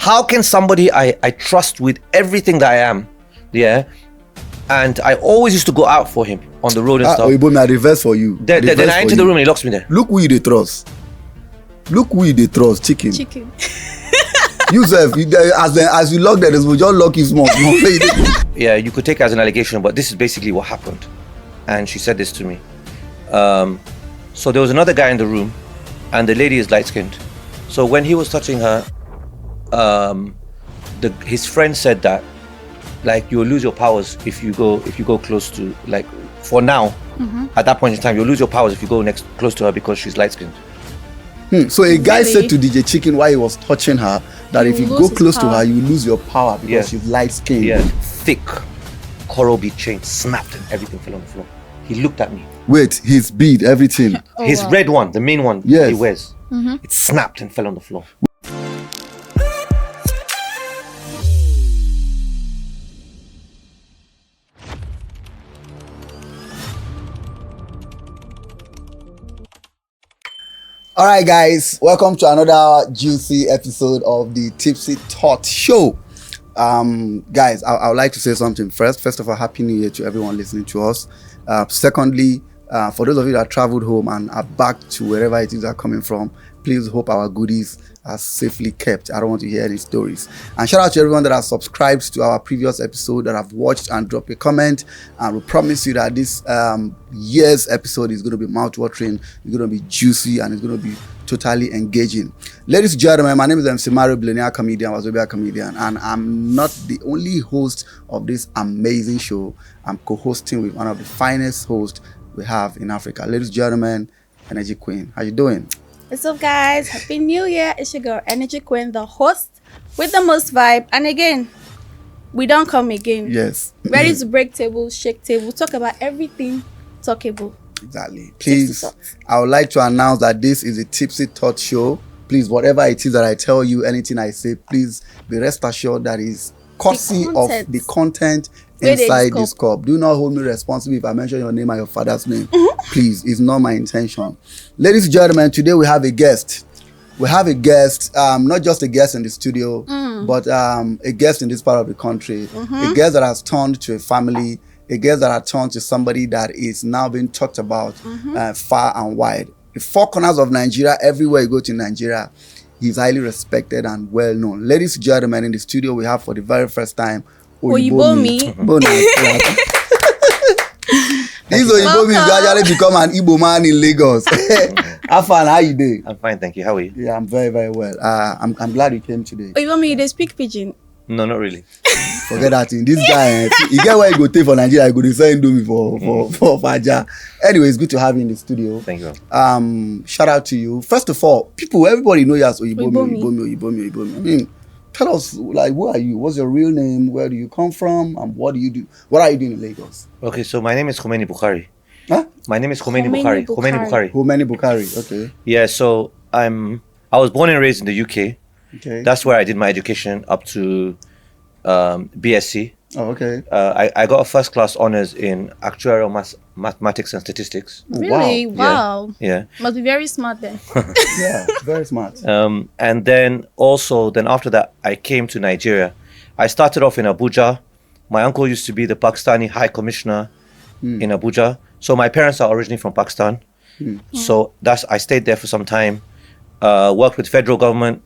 How can somebody I trust with everything that I am, yeah, and I always used to go out for him on the road and stuff. Oyinbo Mi, I reverse for you. Then I enter the room and he locks me there. Look who you dey trust. Chicken. You self, as you lock there, we just lock his mouth. Yeah, you could take it as an allegation, but this is basically what happened. And she said this to me. So there was another guy in the room, and the lady is light-skinned. So when he was touching her, his friend said that, like, you'll lose your powers if you go close to, like, for now, at that point in time, you'll lose your powers if you go close to her because she's light-skinned. So a guy said to DJ Chicken while he was touching her that if you go close to her, you lose your power because she's light-skinned. Yeah, thick coral bead chain snapped and everything fell on the floor. He looked at me. Wait, his bead, everything. His red one, the main one he wears. It snapped and fell on the floor. All right, guys, welcome to another juicy episode of the TIPSY Tot Show. Guys, I would like to say something first. First of all, Happy New Year to everyone listening to us. Secondly, for those of you that traveled home and are back to wherever it is are coming from, please hope our goodies are safely kept. I don't want to hear any stories. And shout out to everyone that has subscribed to our previous episode, that have watched and dropped a comment. And we promise you that this year's episode is going to be mouth-watering, it's going to be juicy, and it's going to be totally engaging. Ladies and gentlemen, my name is MC Mario, billionaire comedian, Wazobia comedian, and I'm not the only host of this amazing show. I'm co-hosting with one of the finest hosts we have in Africa. Ladies and gentlemen, Energy Queen, how you doing? What's up, guys? Happy New Year. It's your girl, Energy Queen, the host with the most vibe. And again, we don't come again. Yes. Ready to break tables, shake tables, talk about everything talkable. Exactly. Please, I would like to announce that this is a Tipsy Tot show. Please, whatever it is that I tell you, anything I say, please be rest assured that is courtesy of the content inside this cup. Do not hold me responsible if I mention your name and your father's name. Please, it's not my intention. Ladies and gentlemen, today we have a guest. We have a guest, not just a guest in the studio, but a guest in this part of the country. A guest that has turned to a family, a guest that has turned to somebody that is now being talked about far and wide. The four corners of Nigeria, everywhere you go to Nigeria, he's highly respected and well known. Ladies and gentlemen, in the studio we have for the very first time Oyinbo Mi. This Oyinbo Mi gradually become an Igbo man in Lagos. Afan, how you doing? I'm fine, thank you. How are you? Yeah, I'm very, very well. I'm glad you came today. Oyinbo Mi, they speak pidgin? No, not really. Forget that thing. This guy, he get where he go take for Nigeria, he go to send me for Faja. Anyway, it's good to have you in the studio. Thank you. Shout out to you. First of all, everybody know you as Oyinbo Mi. I mean, tell us, like, who are you? What's your real name? Where do you come from? And what do you do? What are you doing in Lagos? Okay, so my name is Khomeini Bukhari. Huh? My name is Khomeini Bukhari. Khomeini Bukhari. Okay. Yeah, so I was born and raised in the UK. Okay. That's where I did my education up to BSc. Oh, okay. I got a first class honors in actuarial mathematics and statistics. Really? Wow. Yeah. Must be very smart then. Yeah, very smart. And then after that, I came to Nigeria. I started off in Abuja. My uncle used to be the Pakistani High Commissioner in Abuja. So my parents are originally from Pakistan. So I stayed there for some time, worked with federal government,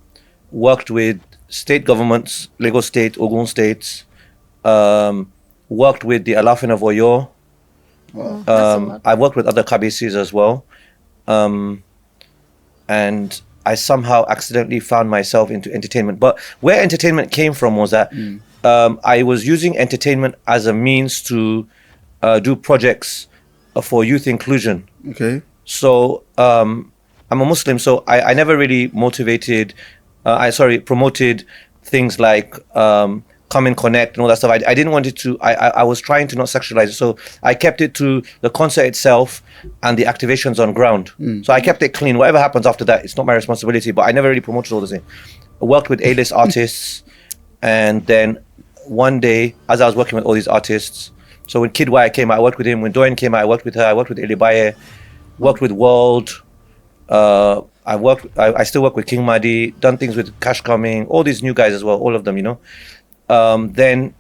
worked with state governments, Lagos State, Ogun States, worked with the Alafin of Oyo. I worked with other Kabisis as well. And I somehow accidentally found myself into entertainment. But where entertainment came from was that I was using entertainment as a means to do projects for youth inclusion. Okay. So I'm a Muslim, so I never really promoted things like come and connect and all that stuff. I didn't want it to, I was trying to not sexualize it. So I kept it to the concert itself and the activations on ground. So I kept it clean. Whatever happens after that, it's not my responsibility, but I never really promoted all the same. I worked with A-list artists, and then one day, as I was working with all these artists, so when Kid Y came out, I worked with him. When Doyen came out, I worked with her. I worked with Elibaye, worked with World, I still work with King Madi, done things with Cash Coming, all these new guys as well, all of them, you know. Then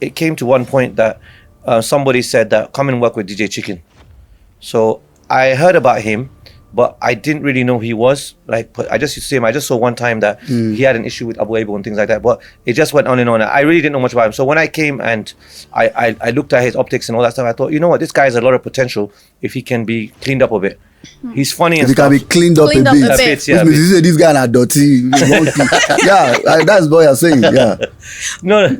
it came to one point that somebody said that come and work with DJ Chicken. So I heard about him, but I didn't really know who he was. Like, but I just used to see him. I just saw one time that he had an issue with Abu Able and things like that. But it just went on and on. I really didn't know much about him. So when I came and I looked at his optics and all that stuff, I thought, you know what, this guy has a lot of potential if he can be cleaned up a bit. He's funny and If he stuff. can be cleaned up a bit. A bit, yeah, a Which means bit. you say this guy na dirty. Yeah, that's what you're saying. Yeah. No. Now you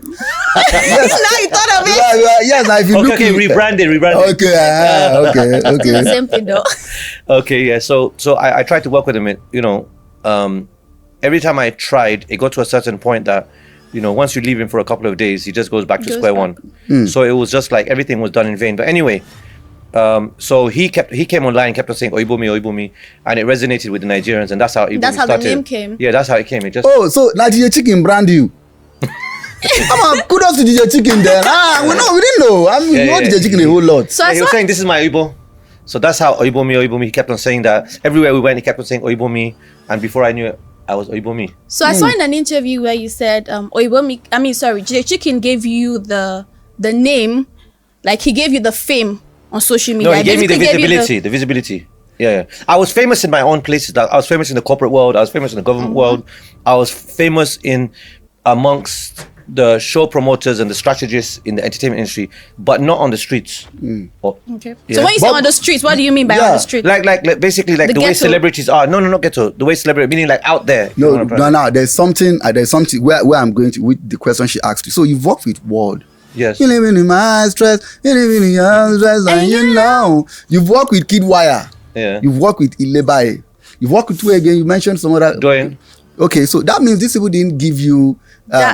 thought of it. Yes, now if you look. Okay, rebrand it. Okay. Same thing though. Okay, yeah. So I tried to work with him. You know, every time I tried, it got to a certain point that, you know, once you leave him for a couple of days, he just goes back to square one. So it was just like everything was done in vain. But anyway, so he came online, kept on saying Oyinbo Mi, and it resonated with the Nigerians, and that's how Oyinbo Mi That's how started. the name came. Yeah, that's how it came. It just Oh, so now DJ Chicken brand you. Come on, kudos to DJ Chicken then. We didn't know. I mean, we know DJ Chicken a whole lot. So Yeah, I he saw was saying this is my Oyinbo. So that's how Oyinbo Mi. He kept on saying that everywhere we went. He kept on saying Oyinbo Mi, and before I knew it, I was Oyinbo Mi. So I saw in an interview where you said Oyinbo Mi, DJ Chicken gave you the name, like he gave you the fame on social media. No, he gave me the Basically gave you visibility. The visibility. Yeah. I was famous in my own places. I was famous in the corporate world. I was famous in the government world. I was famous amongst the show promoters and the strategists in the entertainment industry, but not on the streets. Okay. Yeah. So when you say on the streets, what do you mean by on the streets? Like basically like The the way ghetto. celebrities are. No, not ghetto. The way celebrity, meaning like out there. if you No, wanna put it. no. There's something where I'm going to with the question she asked you. So you've worked with Ward. Yes. You live in my stress, you live in your stress, and you know. You've worked with Kid Wire. Yeah. You've worked with Ilebae. You've worked with who again? You mentioned some other. Doing. Okay, so that means these people didn't give you.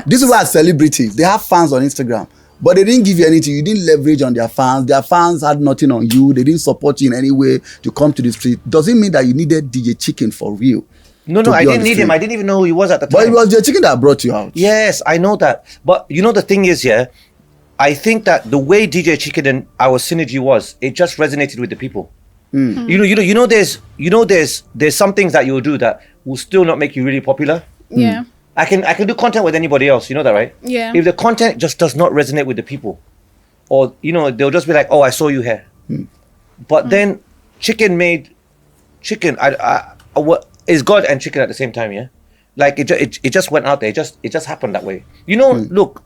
These people are celebrities. They have fans on Instagram, but they didn't give you anything. You didn't leverage on their fans. Their fans had nothing on you. They didn't support you in any way to come to the street. Does it mean that you needed DJ Chicken for real? No, to I be on didn't the need him. street? I didn't even know who he was at the time. But it was DJ Chicken that brought you out. Yes, I know that. But you know the thing is, yeah, I think that the way DJ Chicken and our synergy was, it just resonated with the people. You know, there's some things that you'll do that will still not make you really popular. Yeah. I can do content with anybody else. You know that, right? Yeah. If the content just does not resonate with the people, or you know, they'll just be like, "Oh, I saw you here." But then, Chicken. What is God and Chicken at the same time? Yeah, like it just went out there. It just happened that way. You know, look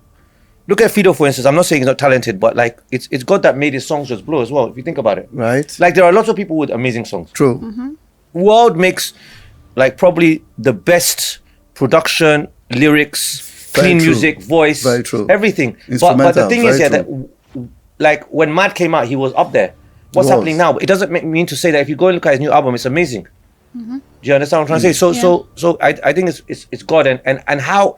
at Fido, for instance. I'm not saying he's not talented, but like it's God that made his songs just blow as well. If you think about it, Right. Like there are lots of people with amazing songs. True. World makes like probably the best production, lyrics, Very clean true. music, voice, Very true. everything. But the Instrumental, thing is, very yeah, true. that like when Mad came out, he was up there. What's He was. happening now? It doesn't mean to say that if you go and look at his new album, it's amazing. Do you understand what I'm trying to say? So I think it's God and how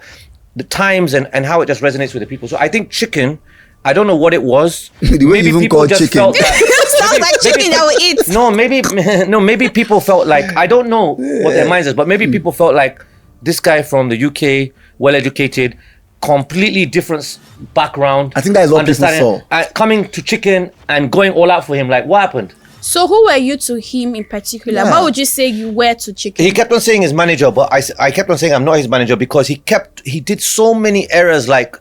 the times and how it just resonates with the people. So I think Chicken, I don't know what it was. The way you even call chicken. felt that. Sounds like chicken that we eat. Maybe people felt like, I don't know what their minds is, but maybe people felt like this guy from the UK, well educated, completely different background. I think that is what people understanding, coming to Chicken and going all out for him. Like, what happened? So who were you to him in particular? Yeah. What would you say you were to Chicken? He kept on saying his manager, but I kept on saying I'm not his manager because he did so many errors like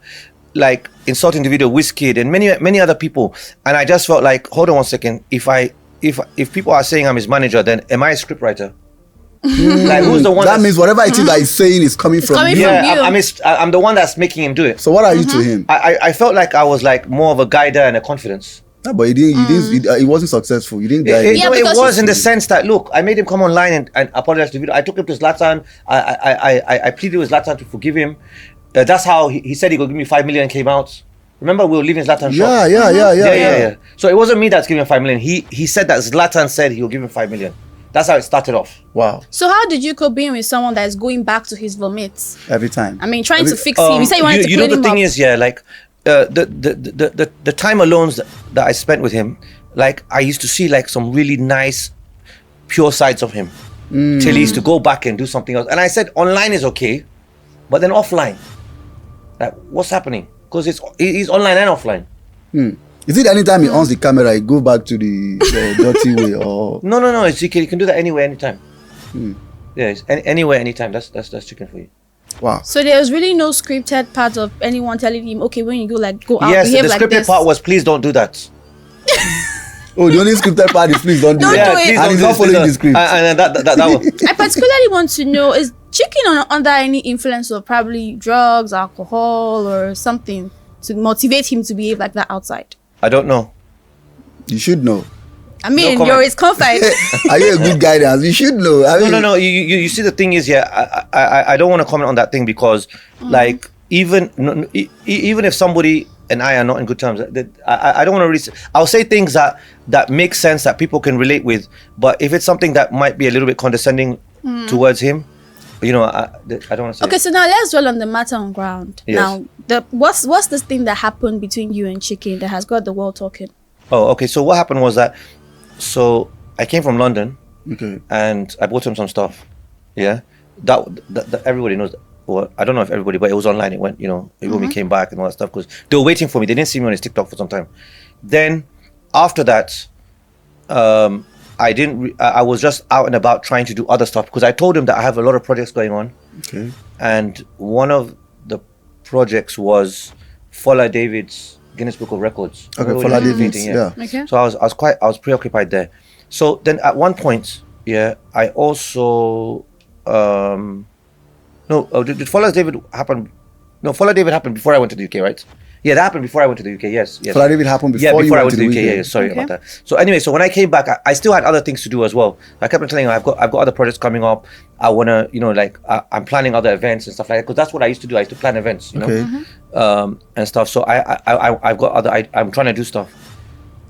insulting the video Wizkid and many other people, and I just felt like, hold on one second, if people are saying I'm his manager, then am I a scriptwriter? Like who's the one That means whatever it is that he's saying is coming from coming you. from yeah, you. I'm the one that's making him do it. So what are you to him? I felt like I was like more of a guider and a confidence. No, but he wasn't successful. You didn't guide him. Yeah, It because was in the sense that, look, I made him come online and apologize to the video. I took him to Zlatan. I pleaded with Zlatan to forgive him. That's how he said he would give me 5 million and came out. Remember, we were leaving Zlatan shop. Yeah. So it wasn't me that's giving him 5 million. He said that Zlatan said he will give him 5 million. That's how it started off. Wow. So how did you cope being with someone that is going back to his vomits? Every time. I mean, trying to fix him. You said you wanted to you clean know him the thing up. is, yeah, like the time alone that I spent with him, like I used to see like some really nice, pure sides of him. Till he used to go back and do something else. And I said, online is okay, but then offline, like what's happening? Because he's online and offline. Is it anytime he on the camera, he go back to the dirty way or? No. He can do that anywhere, anytime. Yeah, anywhere, anytime. That's chicken for you. Wow. So there was really no scripted part of anyone telling him, okay, when you go out, Yes, behave the like scripted this. part was please don't do that. Oh, the only scripted part is please don't do Don't it. do it. Please And don't he's do not it, following please the script. don't. And that was. I particularly want to know, is Chicken under any influence of probably drugs, alcohol, or something to motivate him to behave like that outside? I don't know. You should know. I mean, comment. you're his confide. Are you a good guidance? You should know. I mean, No. You see, the thing is, I don't want to comment on that thing because, like, even if somebody and I are not in good terms, I don't want to really. I'll say things that make sense that people can relate with. But if it's something that might be a little bit condescending towards him, I don't want to say. Okay, so now let's dwell on the matter on ground. Yes. Now, what's this thing that happened between you and Chicken that has got the world talking? Oh, okay. So what happened was that, so I came from London, okay. and I bought him some stuff. Yeah, that everybody knows. Well, I don't know if everybody, but it was online. It went, Oyinbo Mi came back and all that stuff because they were waiting for me. They didn't see me on his TikTok for some time. Then after that, I didn't. I was just out and about trying to do other stuff because I told him that I have a lot of projects going on. Okay. And one of the projects was Fola David's Guinness Book of Records. Okay, Everybody Fola was David's, meeting, yeah. Okay. So I was preoccupied there. So then at one point, I also did Fola David happen? No, Fola David happened before I went to the UK, right? Yeah, that happened before I went to the UK. Yes. Fola David happened before you I went went to the UK. Yeah, sorry Okay. about that. So anyway, so when I came back, I still had other things to do as well. I kept on telling him I've got other projects coming up. I wanna, I'm planning other events and stuff like that because that's what I used to do. I used to plan events, Okay. and stuff. So I've got I'm trying to do stuff.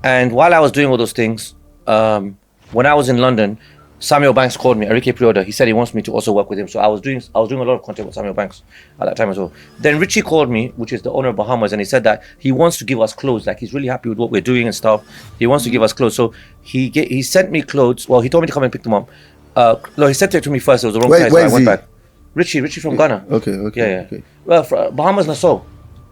And while I was doing all those things, when I was in London, Samuel Banks called me, Enrique Prioda. He said he wants me to also work with him. So I was doing a lot of content with Samuel Banks at that time as well. Then Richie called me, which is the owner of Bahamas, and he said that he wants to give us clothes. Like he's really happy with what we're doing and stuff. He wants to give us clothes. So he sent me clothes. Well, he told me to come and pick them up. No, he sent it to me first. It was the wrong size, so I went back. Richie from Ghana. Okay. Yeah. Okay. Well, Bahamas, Nassau.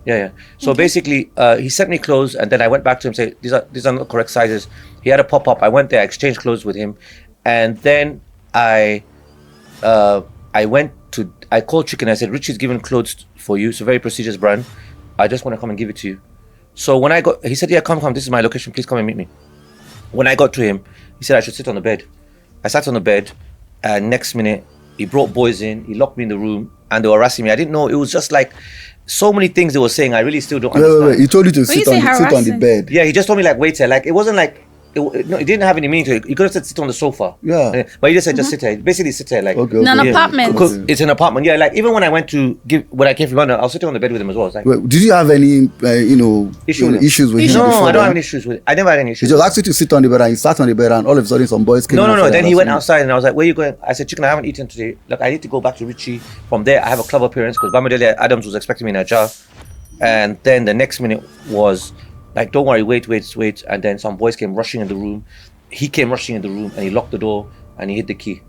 Yeah. So basically, he sent me clothes, and then I went back to him and said, these are not the correct sizes. He had a pop-up. I went there, I exchanged clothes with him, and then I called Chicken. I said, Richie's given clothes for you. It's a very prestigious brand. I just want to come and give it to you. So when he said, yeah, come. This is my location. Please come and meet me. When I got to him, he said I should sit on the bed. I sat on the bed, and next minute, he brought boys in. He locked me in the room, and they were harassing me. I didn't know. It was just like so many things they were saying. I really still don't understand. Wait. He told you to you sit say on the harassing? bed. Yeah, he just told me like wait there. Like it wasn't like it didn't have any meaning to it. He could have said sit on the sofa. Yeah. But he just said just sit there. Basically sit there like. Okay. In an okay. apartment. Because it's an apartment. Yeah, like even when I came from London, I was sitting on the bed with him as well. It's like, Wait, did you have any, Issue with him? issues with him no, before I don't then? have any issues with it. I never had any He issues. just asked you to sit on the bed and you sat on the bed and all of a sudden some boys came No. outside Then and he went asked outside and I was like, where are you going? I said, Chicken, I haven't eaten today. Look, I need to go back to Richie. From there, I have a club appearance because Bamidele Adams was expecting me in a jar. And then the next minute was like, don't worry, wait. And then some boys came rushing in the room. He came rushing in the room and he locked the door and he hid the key.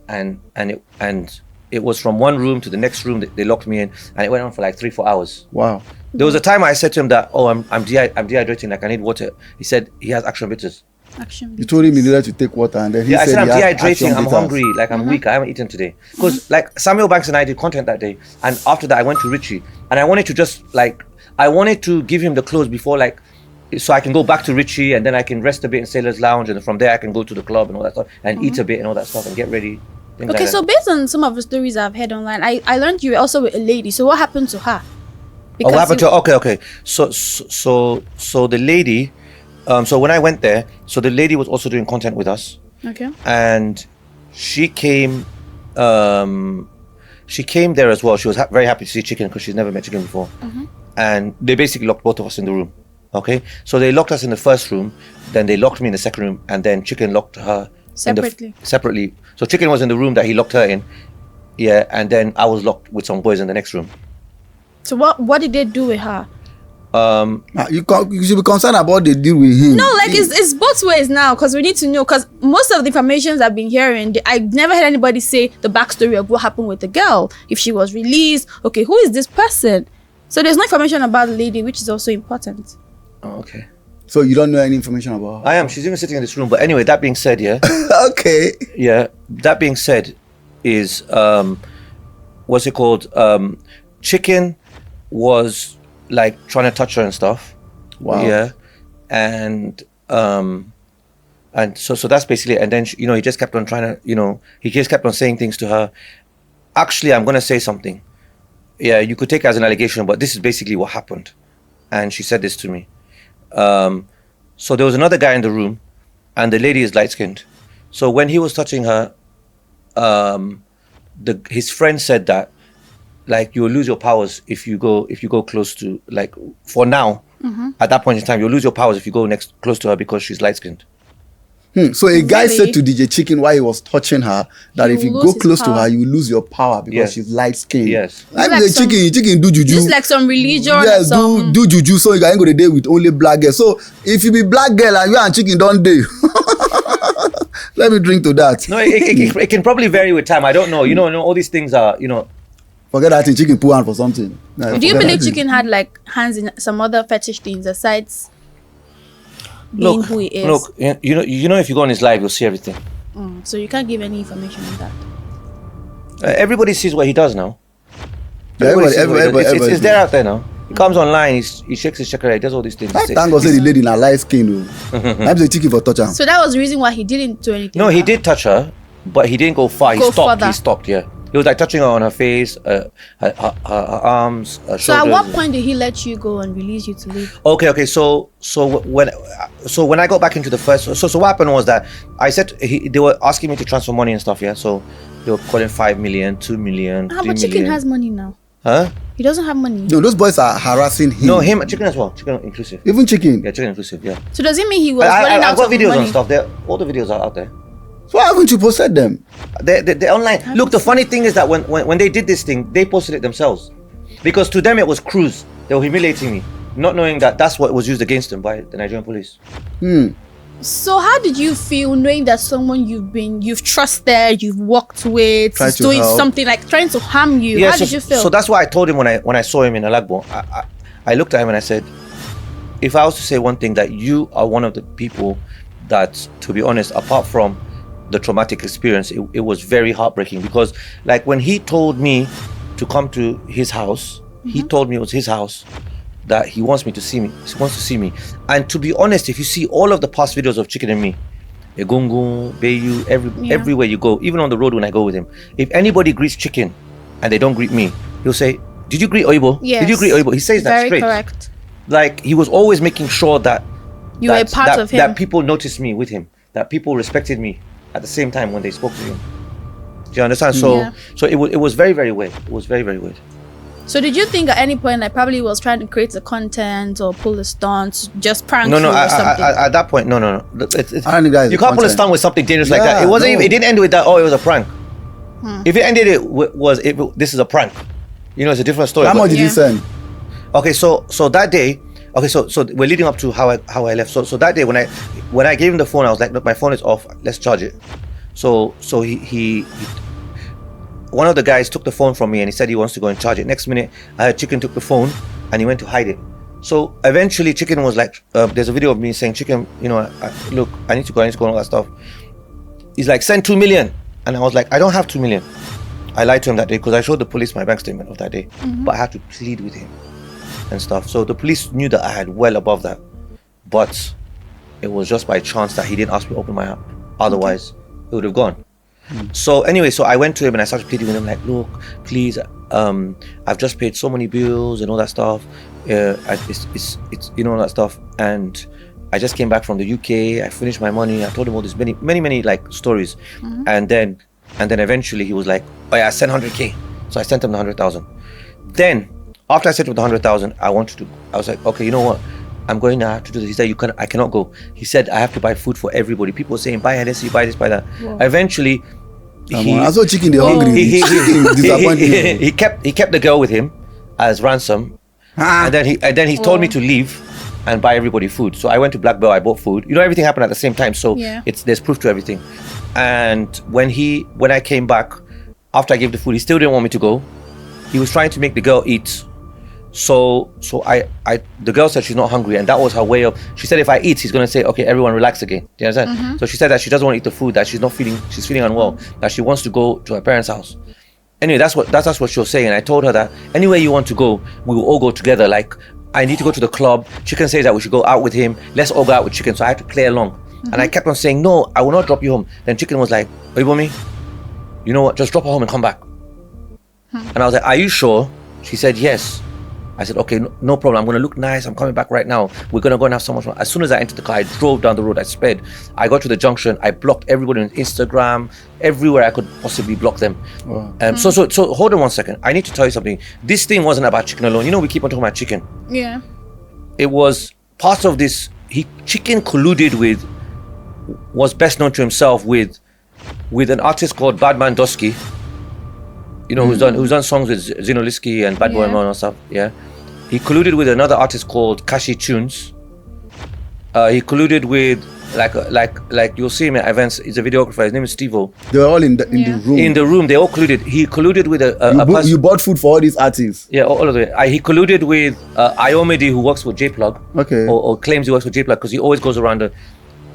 And it was from one room to the next room that they locked me in, and it went on for like 3-4 hours. Wow. There was a time I said to him that, I'm dehydrating, like I need water. He said he has action bitters. Action. You told him he needed to take water and then he I said said I'm he had action dehydrating, I'm bitters. hungry, like I'm weak, I haven't eaten today. Because like Samuel Banks and I did content that day, and after that I went to Richie, and I wanted to just like, I wanted to give him the clothes before like, so I can go back to Richie and then I can rest a bit in Sailor's Lounge, and from there I can go to the club and all that stuff and eat a bit and all that stuff and get ready. Okay, so based on some of the stories I've heard online, I learned you were also with a lady. So what happened to her? What happened to her? Okay. So the lady, so when I went there, so the lady was also doing content with us. Okay. And she came there as well. She was very happy to see Chicken because she's never met Chicken before. And they basically locked both of us in the room. Okay, so they locked us in the first room, then they locked me in the second room, and then Chicken locked her separately. So Chicken was in the room that he locked her in, and then I was locked with some boys in the next room. So what did they do with her? You should be concerned about the deal with him. No, like it's both ways now, because we need to know, because most of the information I've been hearing, I've never heard anybody say the backstory of what happened with the girl, if she was released. Okay, who is this person? So there's no information about the lady, which is also important. Oh, okay. So you don't know any information about her? I am. She's even sitting in this room. But anyway, that being said, yeah. Okay. Yeah. That being said, is what's it called? Chicken was like trying to touch her and stuff. Wow. Yeah. And so that's basically it. And then he just kept on trying to, he just kept on saying things to her. Actually, I'm gonna say something. Yeah, you could take it as an allegation, but this is basically what happened. And she said this to me. So there was another guy in the room, and the lady is light skinned. So when he was touching her, his friend said that, like, you will lose your powers if you go close to, like, for now. At that point in time, you'll lose your powers if you go close to her because she's light skinned. So a guy said to DJ Chicken while he was touching her that if you go close to her, you will lose your power because she's light skinned. Yes. Like chicken do juju. It's like some religion. Yes, do juju so you can go to date with only black girls. So if you be black girl and you and chicken don't date. Let me drink to that. No, it can probably vary with time. I don't know. All these things are, Forget that thing, chicken put hand for something. No, do you believe chicken had like hands in some other fetish things besides being who he is? Look, if you go on his live, you'll see everything. So you can't give any information on that. Everybody sees what he does now. Everybody. It's there out there now. He comes online, he shakes his chakra, he does all these things. Thank God say the lady in her light skin. I'm the chicken for touch her. So that was the reason why he didn't do anything. No, he did touch her, but he didn't go far. He stopped, yeah. He was like touching her on her face, her arms, her shoulders. So at what point did he let you go and release you to leave? Okay. So when I got back into the first, so what happened was that I said they were asking me to transfer money and stuff. Yeah. So they were calling 5 million, 2 million. How much Chicken has money now? Huh? He doesn't have money. No, those boys are harassing him. No, him, Chicken as well. Chicken inclusive. Even Chicken. Yeah, Chicken inclusive. Yeah. So does it mean he was running out I've got of videos money? and stuff. All the videos are out there. So why haven't you posted them? They're online. Look, the funny thing is that when they did this thing, they posted it themselves, because to them it was cruise. They were humiliating me, not knowing that that's what was used against them by the Nigerian police. So how did you feel knowing that someone you've trusted, you've worked with, is doing something like trying to harm you? Yeah, how did you feel? So that's why I told him when I saw him in Alagbo, I looked at him and I said, if I was to say one thing, that you are one of the people that, to be honest, apart from the traumatic experience, it was very heartbreaking, because like when he told me to come to his house, he told me it was his house, that he wants me to see me. He wants to see me. And to be honest, if you see all of the past videos of Chicken and me, Egungun, Bayu, everywhere you go, even on the road when I go with him, if anybody greets Chicken and they don't greet me, he'll say, "Did you greet Oyinbo? Yes. Did you greet Oyinbo?" He says that straight. Very correct. Like he was always making sure that you were a part of him. That people noticed me with him, that people respected me at the same time when they spoke to him. Do you understand? So it was very, very weird. It was very, very weird. So did you think at any point like probably was trying to create the content or pull a stunt, just prank No, you or something? at that point, no. You can't pull a stunt with something dangerous like that. It wasn't. It didn't end with that. Oh, it was a prank. If it ended, this is a prank. It's a different story. How much did you send? Okay, so that day. Okay, so we're leading up to how I left. So that day when I gave him the phone, I was like, look, my phone is off. Let's charge it. So he one of the guys took the phone from me and he said he wants to go and charge it. Next minute, I heard Chicken took the phone and he went to hide it. So eventually, Chicken was like, there's a video of me saying, "Chicken, look, I need to go and all that stuff." He's like, "Send 2 million," and I was like, "I don't have 2 million." I lied to him that day because I showed the police my bank statement of that day, but I had to plead with him and stuff. So the police knew that I had well above that, but it was just by chance that he didn't ask me to open my app. Otherwise, it would have gone. So anyway, so I went to him and I started pleading with him like, "Look, please, I've just paid so many bills and all that stuff. It's all that stuff, and I just came back from the UK. I finished my money." I told him all these many like stories, and then eventually he was like, "Oh yeah, send 100K." So I sent him the 100,000. Then after I sent him the 100,000, I was like, "Okay, you know what? I'm going to have to do this." He said, I cannot go. He said, "I have to buy food for everybody." People saying, "Buy Hennessy, buy this, buy that." Whoa. Eventually, I saw Chicken, they're hungry. he kept the girl with him as ransom, and then he told me to leave and buy everybody food. So I went to Black Bell, I bought food. Everything happened at the same time. So there's proof to everything. And when I came back after I gave the food, he still didn't want me to go. He was trying to make the girl eat. So the girl said she's not hungry, and that was her way of. She said if I eat, he's gonna say, okay, everyone relax again. Do you understand? So she said that she doesn't want to eat the food, that she's feeling unwell, that she wants to go to her parents' house. Anyway, that's what she was saying. And I told her that anywhere you want to go, we will all go together. Like, I need to go to the club. Chicken says that we should go out with him. Let's all go out with Chicken. So I had to play along. And I kept on saying, no, I will not drop you home. Then Chicken was like, Oyinbo Mi, you know what? Just drop her home and come back. And I was like, are you sure? She said, yes. I said, okay, no problem. I'm going to look nice. I'm coming back right now. We're going to go and have so much fun. As soon as I entered the car, I drove down the road. I sped. I got to the junction. I blocked everybody on Instagram, everywhere I could possibly block them. Wow. So hold on one second. I need to tell you something. This thing wasn't about Chicken alone. You know, we keep on talking about Chicken. Yeah. It was part of this. Chicken colluded with, was best known to himself with an artist called Badman Dosky. You know, who's done songs with Zinoliski and Bad Boy Man and stuff. Yeah. He colluded with another artist called Kashi Tunes. He colluded with like you'll see him at events. He's a videographer. His name is Steve-O. They were all in the room. In the room, they all colluded. He colluded with you bought food for all these artists. Yeah, all of it. He colluded with Iomedi, who works with J-Plug. Okay. Or claims he works with J-Plug because he always goes around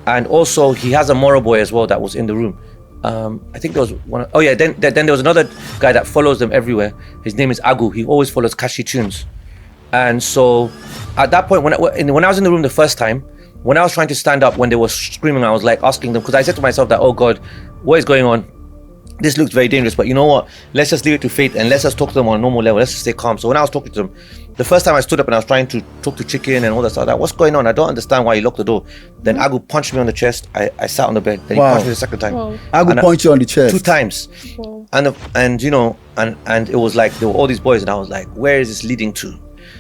and also he has a Moro boy as well that was in the room. I think there was one. Oh yeah, then there was another guy that follows them everywhere. His name is Agu. He always follows Kashi Tunes. And so at that point, when I was in the room the first time, when I was trying to stand up when they were screaming, I was like asking them, because I said to myself that, oh God, what is going on? This looks very dangerous, but you know what? Let's just leave it to fate and let's just talk to them on a normal level. Let's just stay calm. So when I was talking to them, the first time I stood up and I was trying to talk to Chicken and all that stuff, like, what's going on? I don't understand why you locked the door. Then Agu punched me on the chest. I sat on the bed. Then he punched me the second time. Wow. Agu punched you on the chest 2 times. Wow. And you know, and it was like there were all these boys and I was like, where is this leading to?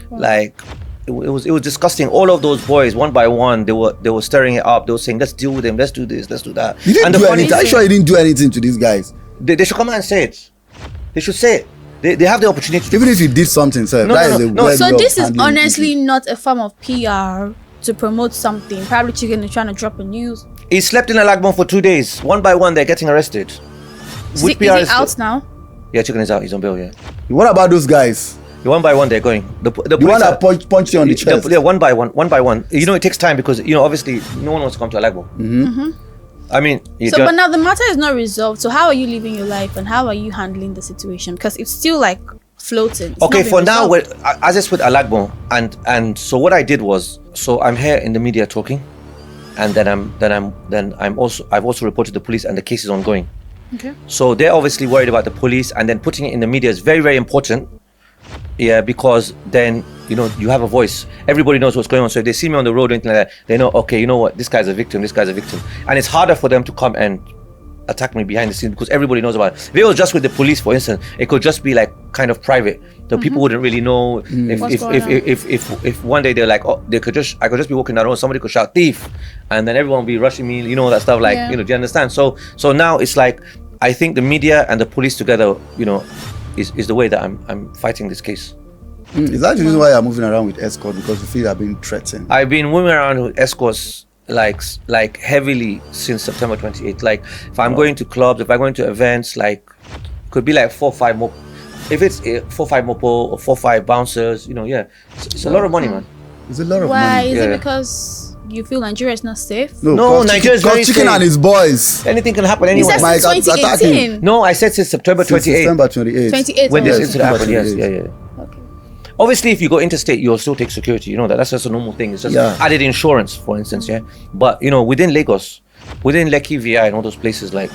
Wow. Like it was disgusting. All of those boys, one by one, they were stirring it up. They were saying, let's deal with him, let's do this, let's do that. You didn't do anything. I'm sure you didn't do anything to these guys. They should come out and say it. They should say it. They have the opportunity to. Even if you did something, sir. So this is honestly not a form of PR to promote something. Probably Chicken is trying to drop a news. He slept in a Alagbon for 2 days. One by one, they're getting arrested. Is he out now? Yeah, Chicken is out. He's on bail, yeah. What about those guys? One by one, they're going. The one that punched you on the chest. Yeah, one by one. You know, it takes time because, you know, obviously, no one wants to come to Alagbon. I mean, but now the matter is not resolved. So how are you living your life and how are you handling the situation? Because it's still like floating. It's okay, for now, I just with Alagbon, and so what I did was, so I'm here in the media talking, and then I've also reported to the police, and the case is ongoing. Okay. So they're obviously worried about the police, and then putting it in the media is very, very important. Yeah, because then, you know, you have a voice. Everybody knows what's going on. So if they see me on the road or anything like that, they know, okay, you know what, this guy's a victim. And it's harder for them to come and attack me behind the scenes because everybody knows about it. If it was just with the police, for instance, it could just be like kind of private. The people wouldn't really know if one day they're like, oh, I could just be walking down the road, somebody could shout thief, and then everyone would be rushing me, you know, that stuff, like, you know, do you understand? So now it's like, I think the media and the police together, you know, is the way that I'm fighting this case. Is that the reason why you're moving around with escorts? Because you feel you're being threatened? I've been moving around with escorts like heavily since September 28th. Like if I'm going to clubs, if I'm going to events, like could be like 4 or 5 more. If it's 4 or 5 mopo or 4 or 5 bouncers, you know, it's a lot of money, man. It's a lot of money. Why? Is it because you feel Nigeria is not safe? No, Nigeria is very Chicken safe. and his boys. Anything can happen anyway. You said since 2018. No, I said since September 28th. September 28th. 28th. When this incident happened, yes. Okay. Obviously, if you go interstate, you'll still take security. You know that's just a normal thing. It's just added insurance, for instance, yeah. But you know, within Lagos, within Lekki, VI, and all those places, like.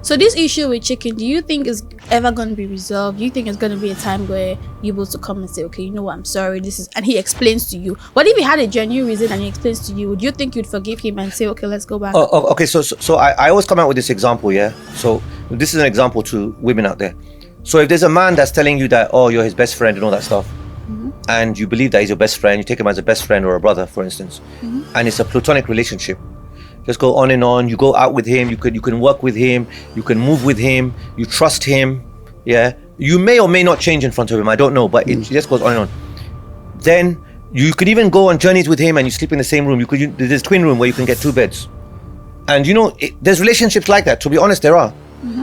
So this issue with Chicken, do you think is ever going to be resolved? Do you think it's going to be a time where you're able to come and say, okay, you know what, I'm sorry, and he explains to you? What if he had a genuine reason and he explains to you? Would you think you'd forgive him and say, okay, let's go back? Okay, so I always come out with this example, yeah. So this is an example to women out there. So if there's a man that's telling you that, oh, you're his best friend and all that stuff, and you believe that he's your best friend, you take him as a best friend or a brother, for instance, and it's a platonic relationship. Just go on and on. You go out with him. You can work with him. You can move with him. You trust him. Yeah. You may or may not change in front of him. I don't know, but it just goes on and on. Then you could even go on journeys with him, and you sleep in the same room. There's twin room where you can get 2 beds. And you know, there's relationships like that. To be honest, there are.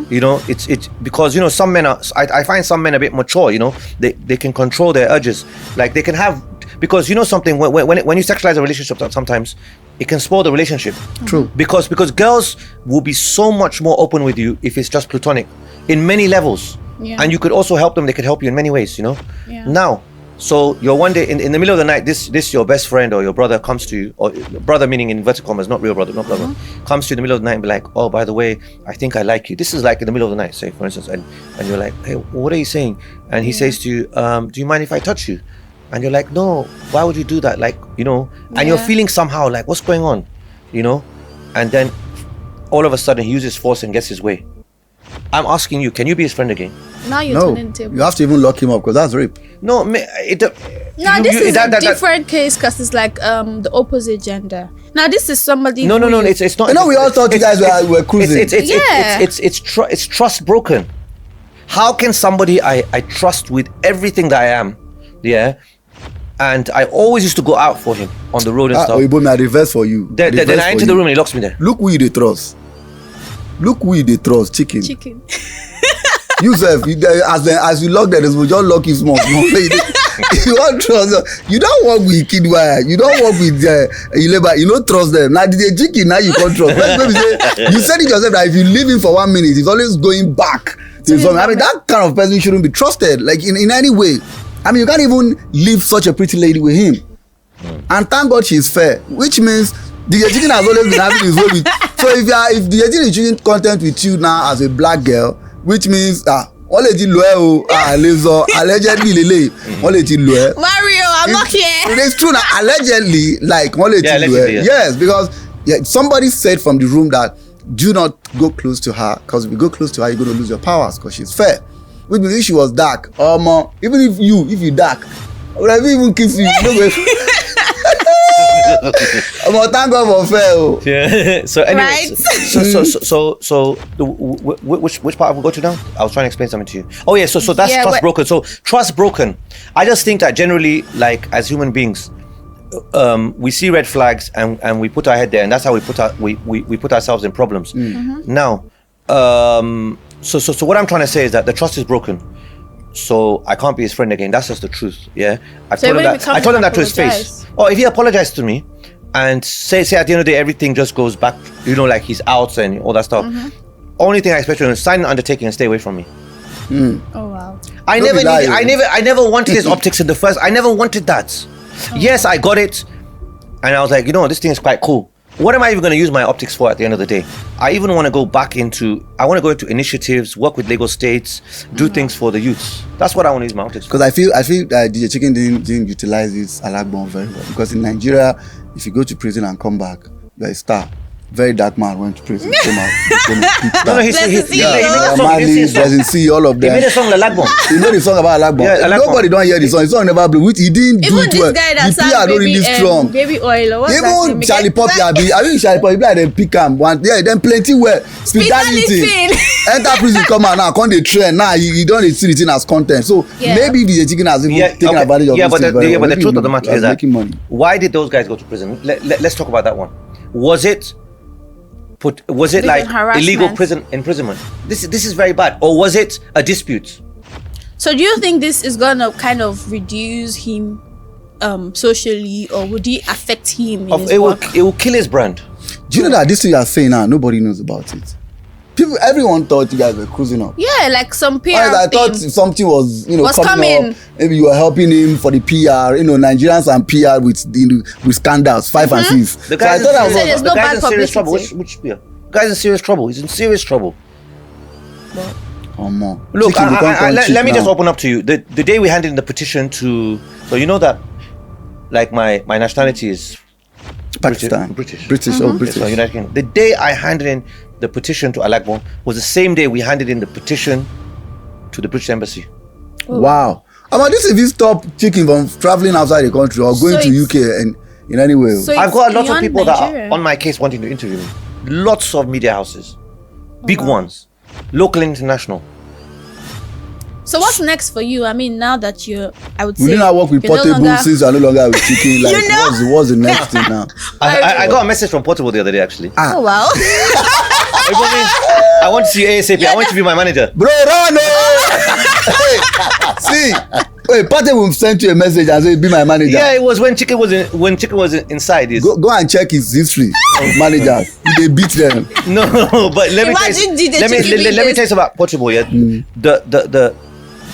You know, it's because, you know, some men are, I find some men a bit mature, you know, they can control their urges. Like they can have, because you know something, when you sexualize a relationship, sometimes it can spoil the relationship. True. Because girls will be so much more open with you if it's just platonic in many levels. Yeah. And you could also help them, they could help you in many ways, you know. Yeah. Now, so you're one day in the middle of the night, this your best friend or your brother comes to you, or brother meaning in inverted commas, not real brother, not brother, comes to you in the middle of the night and be like, oh, by the way, I think I like you. This is like in the middle of the night, say for instance, and you're like, hey, what are you saying? And he says to you, do you mind if I touch you? And you're like, no, why would you do that? Like, you know, and you're feeling somehow like, what's going on? You know? And then all of a sudden he uses force and gets his way. I'm asking you, can you be his friend again? Now you're turning the table. You have to even lock him up because that's rape. No, This is a different case because it's like the opposite gender. Now this is somebody. No, it's not. You know, we all thought you guys were cruising. It's trust broken. How can somebody I trust with everything that I am, yeah, and I always used to go out for him on the road and stuff. Oyinbo Mi, I reverse for you. Then I enter the room and he locks me there. Look who you trust. Look who you trust. Chicken. Yourself, as you lock there, we just lock you small. You don't trust. You don't work with Kidwire. You don't work with you don't trust them. Now the chicken, now you can't trust. You said it yourself that if you leave him for 1 minute, he's always going back to something. I mean, that kind of person shouldn't be trusted, like in any way. I mean, you can't even leave such a pretty lady with him. And thank God she's fair, which means the chicken has always been having his way with. So if the chicken is choosing content with you now as a black girl, which means already allegedly Mario, I'm not here. It's true now, allegedly, like allegedly, yes, because somebody said from the room that do not go close to her, because if you go close to her, you're going to lose your powers because she's fair. Which means if she was dark, even if you dark, I would have even kissed you. Thank God for fair. Yeah. So anyway, Right? so which part have we got to now? I was trying to explain something to you. Oh yeah, so that's trust broken. So trust broken. I just think that generally, like as human beings, we see red flags and we put our head there, and that's how we put ourselves in problems. Now, so what I'm trying to say is that the trust is broken. So I can't be his friend again. That's just the truth. Yeah. I told him that to his face. Or if he apologized to me and say at the end of the day everything just goes back, you know, like he's out and all that stuff. Only thing I expect him is sign an undertaking and stay away from me. Oh wow. I never wanted his optics in the first. I never wanted that. Yes, I got it, and I was like, you know, this thing is quite cool. What am I even going to use my optics for at the end of the day? I even want to go into initiatives, work with Lagos states, do things for the youths. That's what I want to use my optics for. Because I feel DJ Chicken didn't utilize this Alagbon very well. Because in Nigeria, if you go to prison and come back, you're a star. Very dark man went to prison, came out, became a big star. He see all of them. He made a song Alagbon. He made a song about Alagbon. Yeah, nobody don't hear the song. The song never blew. He didn't do it well. The PR don't really strong. Baby oil. Or what's even that Charlie Pop, I mean Charlie Pop, he be like them pick him one. Yeah, then plenty well. Spitality. Enter prison, come out now. Come the trend now. He don't see it as content. So maybe the chicken has even taken advantage of this. But the truth of the matter is that why did those guys go to prison? Let's talk about that one. Was it like illegal imprisonment? This is very bad, or was it a dispute? So do you think this is gonna kind of reduce him socially, or would it affect him in his work? It will kill his brand. Do you know that this thing you are saying now, nobody knows about it? Everyone thought you guys were cruising up. Yeah, like some PR. I thought something was, coming up. Maybe you were helping him for the PR. Nigerians and PR with scandals, 5 and 6. The guy no bad in serious trouble. publicity. Which PR? The guy's in serious trouble. He's in serious trouble. Look, let me just open up to you. The day we handed in the petition to, so you know that, like my nationality is Pakistan. British. British. So United Kingdom. The day I handed in the petition to Alagbon was the same day we handed in the petition to the British Embassy. Oh. Wow. This if you stop chicken from traveling outside the country or going to UK and in any way. So I've got a lot of people that are on my case wanting to interview me. Lots of media houses. Big ones. Local and international. So what's next for you? I mean, now that I would say we didn't work with Portable since I'm no longer with chicken. Like, what's the next thing now? I got a message from Portable the other day, actually. Oh wow. Oyinbo Mi, I want to see you ASAP. I want you to be my manager. Bro, run! Hey, see, wait, Portable sent you a message and said, "Be my manager." Yeah, it was when Chicken was inside. Go and check his history of managers. They beat them. No, but let me tell you something about Portable. Yeah,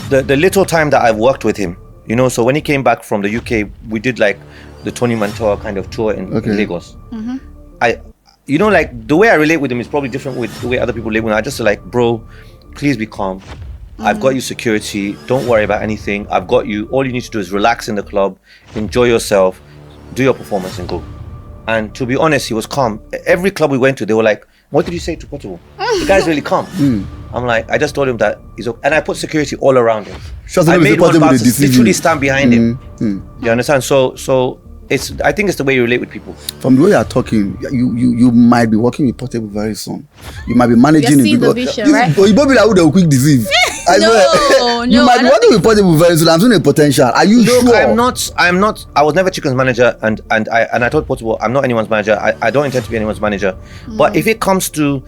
the little time that I've worked with him, you know. So when he came back from the UK, we did like the Tony Mantua kind of tour in Lagos. You know, like the way I relate with him is probably different with the way other people relate with him. I just say like, bro, please be calm. I've got you security. Don't worry about anything. I've got you. All you need to do is relax in the club, enjoy yourself, do your performance and go. And to be honest, he was calm. Every club we went to, they were like, what did you say to Portable? The guy's really calm. I'm like, I just told him that he's okay. And I put security all around him. I made one bounce to literally stand behind him. You understand? So I think it's the way you relate with people. From the way you're talking, you might be working with Portable very soon. You might be managing it because the vision, right? You probably like with a quick disease. You might be working with Portable very soon. I'm seeing a potential. Are you sure? I'm not. I was never Chicken's manager, and I told Portable I'm not anyone's manager. I don't intend to be anyone's manager. But if it comes to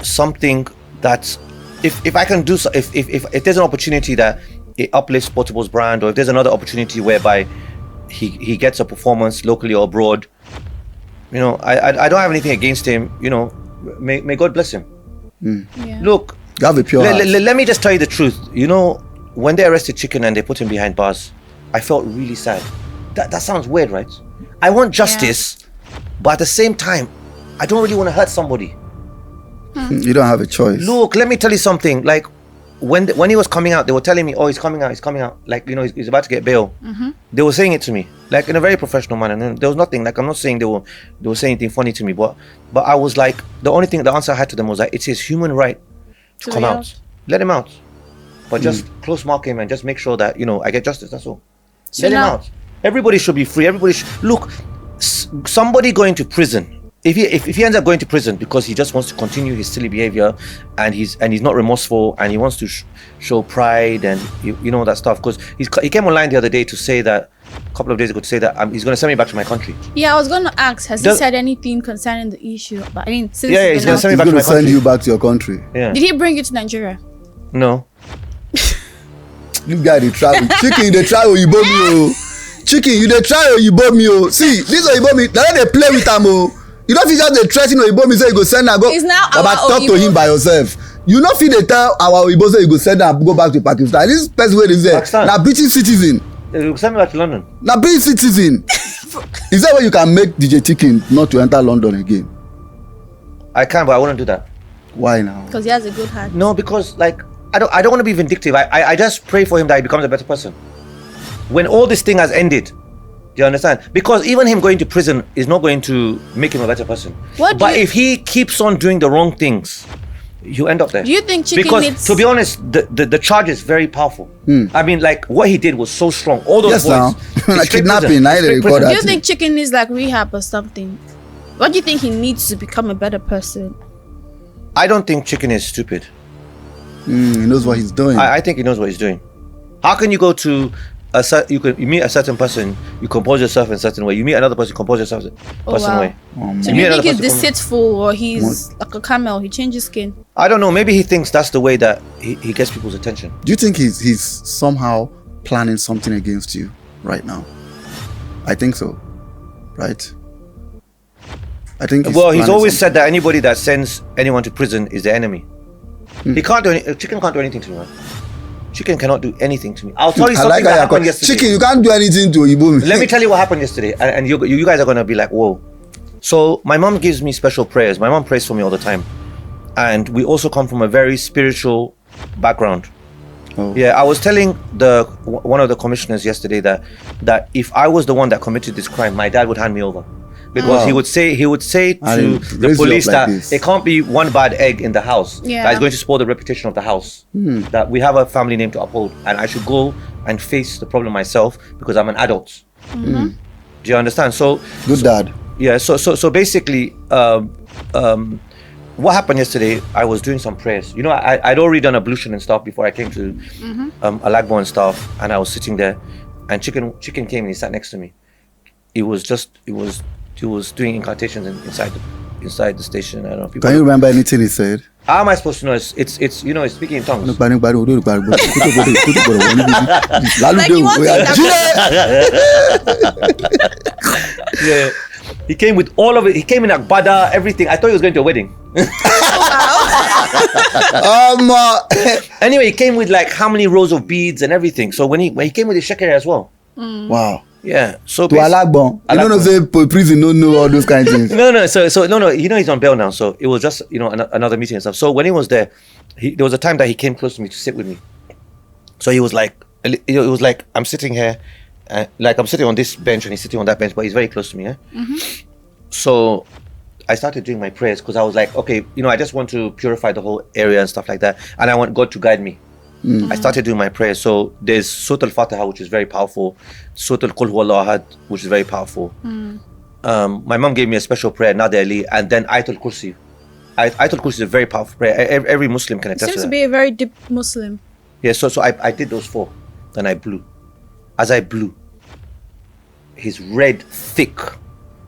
something that, if I can do, if there's an opportunity that it uplifts Portable's brand, or if there's another opportunity whereby he gets a performance locally or abroad, you know, I don't have anything against him. You know, may God bless him. Yeah. Look, you have a pure heart. Let me just tell you the truth. You know, when they arrested Chicken and they put him behind bars, I felt really sad. That sounds weird, right? I want justice, but at the same time, I don't really want to hurt somebody. You don't have a choice. Look, let me tell you something. Like when he was coming out, they were telling me, "Oh, he's coming out." Like, you know, he's about to get bail. They were saying it to me, like in a very professional manner. And there was nothing. Like, I'm not saying they were saying anything funny to me, but I was like, the answer I had to them was like, it's his human right to come out. Let him out, but just close mark him and just make sure that, you know, I get justice. That's all. So Let him out. Everybody should be free. Look, somebody going to prison. If he ends up going to prison because he just wants to continue his silly behavior, and he's not remorseful, and he wants to show pride and you know that stuff, because he came online the other day to say that, a couple of days ago, to say that he's going to send me back to my country. Yeah, I was going to ask, has he said anything concerning the issue? But I mean, since he's going to send me back to my country. Send you back to your country. Yeah. Did he bring you to Nigeria? No. This guy they travel. Chicken, they try Oyinbo Mi. Chicken, you they try Oyinbo Mi. See, this Oyinbo Mi, they play with him. You don't feel just the threaten Oyinbo Mi say you go send her go. It's now about talk to him by yourself. You not feel they tell our Oyinbo say you go send her go back to Pakistan. This person where is there? Now British citizen. They will send me back to London. Now British citizen. Is that where you can make DJ Chicken not to enter London again? I can, but I wouldn't do that. Why now? Because he has a good heart. No, because like I don't want to be vindictive. I just pray for him that he becomes a better person. When all this thing has ended, do you understand? Because even him going to prison is not going to make him a better person. But if he keeps on doing the wrong things, you end up there. Do you think Chicken because to be honest, the charge is very powerful. I mean, like what he did was so strong. All those boys, like kidnapping. Do you think Chicken needs like rehab or something? What do you think he needs to become a better person? I don't think Chicken is stupid. He knows what he's doing. I think he knows what he's doing. How can you go to you meet a certain person, you compose yourself in a certain way. You meet another person, you compose yourself in a certain way. So do you think he's deceitful, or he's like a camel? He changes skin. I don't know. Maybe he thinks that's the way that he gets people's attention. Do you think he's somehow planning something against you right now? I think so. Right? I think. He's always said that anybody that sends anyone to prison is the enemy. He can't do Chicken can't do anything to me, man. Chicken cannot do anything to me. I'll tell you something that happened yesterday. Chicken, you can't do anything to Oyinbo Mi. Let me tell you what happened yesterday, and you guys are gonna be like, whoa. So my mom gives me special prayers. My mom prays for me all the time, and we also come from a very spiritual background. Yeah, I was telling one of the commissioners yesterday that if I was the one that committed this crime, my dad would hand me over. Because he would say to the police that it can't be one bad egg in the house that is going to spoil the reputation of the house. That we have a family name to uphold, and I should go and face the problem myself because I'm an adult. Do you understand? So dad. Yeah. So basically, what happened yesterday? I was doing some prayers. You know, I'd already done ablution and stuff before I came to Alagbo and stuff, and I was sitting there, and Chicken came and he sat next to me. He was doing incantations inside inside the station. I don't know. People Can you remember anything he said? How am I supposed to know? It's you know, it's speaking in tongues. Like you want to Yeah. He came with all of it. He came in agbada, everything. I thought he was going to a wedding. Anyway, he came with like how many rows of beads and everything. So when he came with the shekere as well. Wow. Yeah. So to Alagbon. You don't know say prison don't know all those kind of things. No. So no. You know he's on bail now. So it was just another meeting and stuff. So when he was there, there was a time that he came close to me to sit with me. So he was like, it was like I'm sitting here, like I'm sitting on this bench and he's sitting on that bench, but he's very close to me. So I started doing my prayers because I was like, okay, I just want to purify the whole area and stuff like that, and I want God to guide me. I started doing my prayers. So there's Surah Al-Fatiha, which is very powerful. Surah Al-Qul Huwallahu Ahad, which is very powerful. My mom gave me a special prayer, Nada Ali, and then Ayatul Kursi. Ayatul Kursi is a very powerful prayer. Every Muslim can attest to that. Seems to be a very deep Muslim. Yeah, so I did those 4. Then I blew. As I blew, his red, thick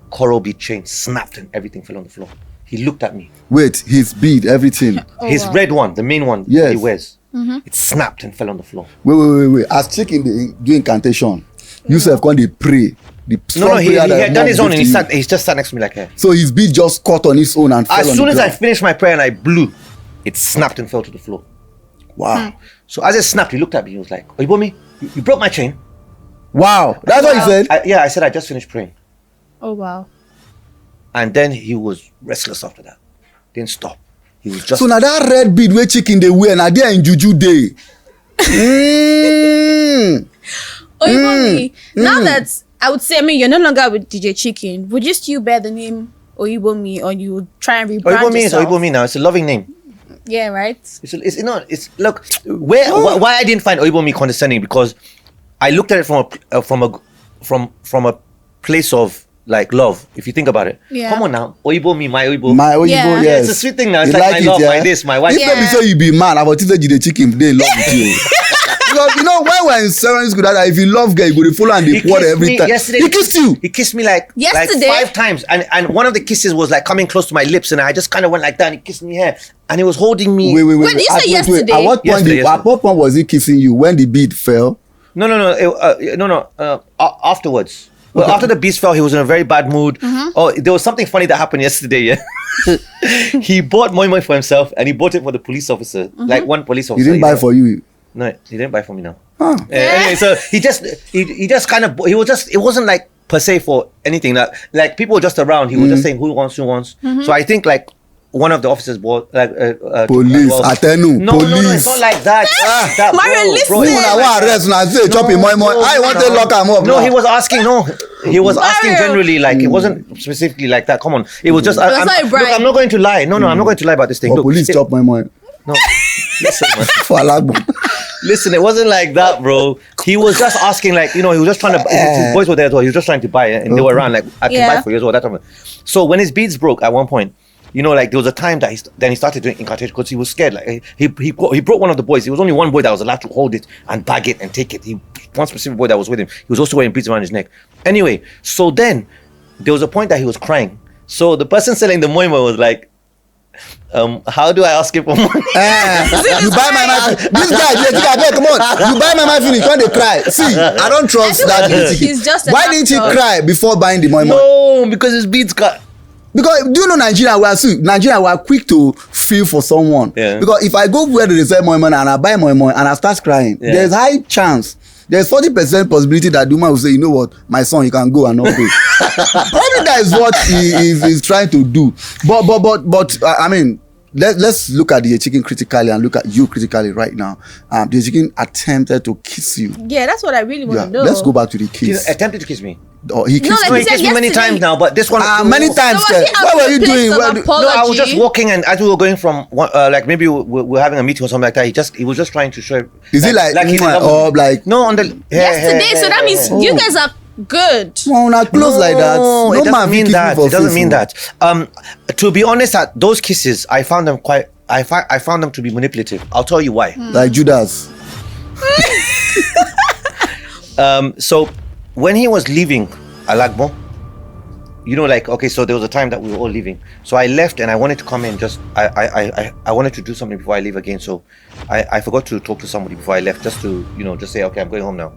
coral bead chain snapped and everything fell on the floor. He looked at me. Wait, his bead, everything. His red one, the main one Yes. he wears. It snapped and fell on the floor. Wait. As chicken do incantation, Yusuf can they pray. The No, he prayer that had done his mom own and gave to you. he just sat next to me like here. So his bead just caught on his own and fell As on soon the as I ground. finished my prayer and I blew, it snapped and fell to the floor. Wow. So as it snapped, he looked at me. He was like, Oyinbo Mi, you broke my chain. Wow. That's what he said. I said I just finished praying. Oh wow. And then he was restless after that. Didn't stop. He was just... So now that red bead where chicken they wear, now they are in Juju day. Oyinbo Mi, now that I would say, you're no longer with DJ Chicken, would you still bear the name Oyinbo Mi, or you would try and rebrand Oyinbo Mi is yourself? Oyinbo Mi now. It's a loving name. Yeah, right? Look, why I didn't find Oyinbo Mi condescending, because I looked at it from a place of like love. If you think about it, Yeah. come on now, Oyinbo Mi, my Oyinbo. My Oyinbo, Yeah. yes. Yeah, it's a sweet thing now. It's You like my it, love, yeah? my this, my wife. If Yeah. maybe say you be man, about to say the chicken, they in love with you. Because when we're in secondary school, that if you love girl, you go to follow and they quarrel every time. Yesterday, He kissed you. He kissed me like Yesterday? 5 times, and one of the kisses was like coming close to my lips, and I just kind of went like that, and he kissed me here, and he was holding me. Wait. Wait, you said yesterday? At what point? Yesterday. At what point was he kissing you? When the bead fell? No. Afterwards. Well, after the beast fell, he was in a very bad mood. Oh, there was something funny that happened yesterday. Yeah, he bought moi moi for himself, and he bought it for the police officer, like one police He officer. didn't buy for you. No, he didn't buy for me now. Huh. Anyway, so he just kind of, it wasn't like per se for anything that, like, people were just around. He was just saying who wants. So I think like one of the officers bought like Police, well, Atenu, no, police. it's not like that. That Mario, listen. You wanna want arrest now? Say chopping moi. I want to lock him up. No, now. he was asking. No, he was asking Mario. generally. Like it wasn't specifically like that. Come on, it was just. was not a bribe. Look, I'm not going to lie. No, I'm not going to lie about this thing. But Look, police chop moi. No, listen, man. For Alagbon. Listen, it wasn't like that, bro. He was just asking, like, he was just trying to. His boys were there as well. He was just trying to buy it, and they were around, like, I can buy for you as well. That time. So when his beads broke at one point, like there was a time that he started doing incantation because he was scared. Like he brought one of the boys. There was only one boy that was allowed to hold it and bag it and take it. One specific boy that was with him. He was also wearing beads around his neck. Anyway, so then there was a point that he was crying. So the person selling the moi moi was like, how do I ask him for money? You buy my mind. This guy, come on. You buy my mind finish when they cry. See, I don't trust that. He's just Why didn't he cry before buying the moi? No, because his beads got. Because do you know Nigeria? We are quick to feel for someone. Yeah. Because if I go where they sell moi and I buy moi and I start crying, there's high chance. There's 40% possibility that the woman will say, you know what, my son, you can go and not pay. Probably that is what he is trying to do. But I mean, let's look at the chicken critically and look at you critically right now. The chicken attempted to kiss you. Yeah, that's what I really want to know. Let's go back to the He kiss. attempted to kiss me. Oh, he kissed like you. He kissed me many yesterday. times now, but this one. Many times. So was he What were you at the doing? place of Well, No, I was just apology? walking, and as we were going from like maybe we're having a meeting or something like that. He was just trying to show. Is it like he's in love or with me. like No, on the Yesterday, so that means you guys are good. well, not close like that? No, it man doesn't mean kiss me that. for It doesn't face, mean no. that. To be honest, those kisses, I found them quite. I found them to be manipulative. I'll tell you why. Like Judas. So when he was leaving Alagbon, you know, like, okay, so there was a time that we were all leaving. So I left and I wanted to come in I wanted to do something before I leave again. So I forgot to talk to somebody before I left, just to, you know, just say, okay, I'm going home now.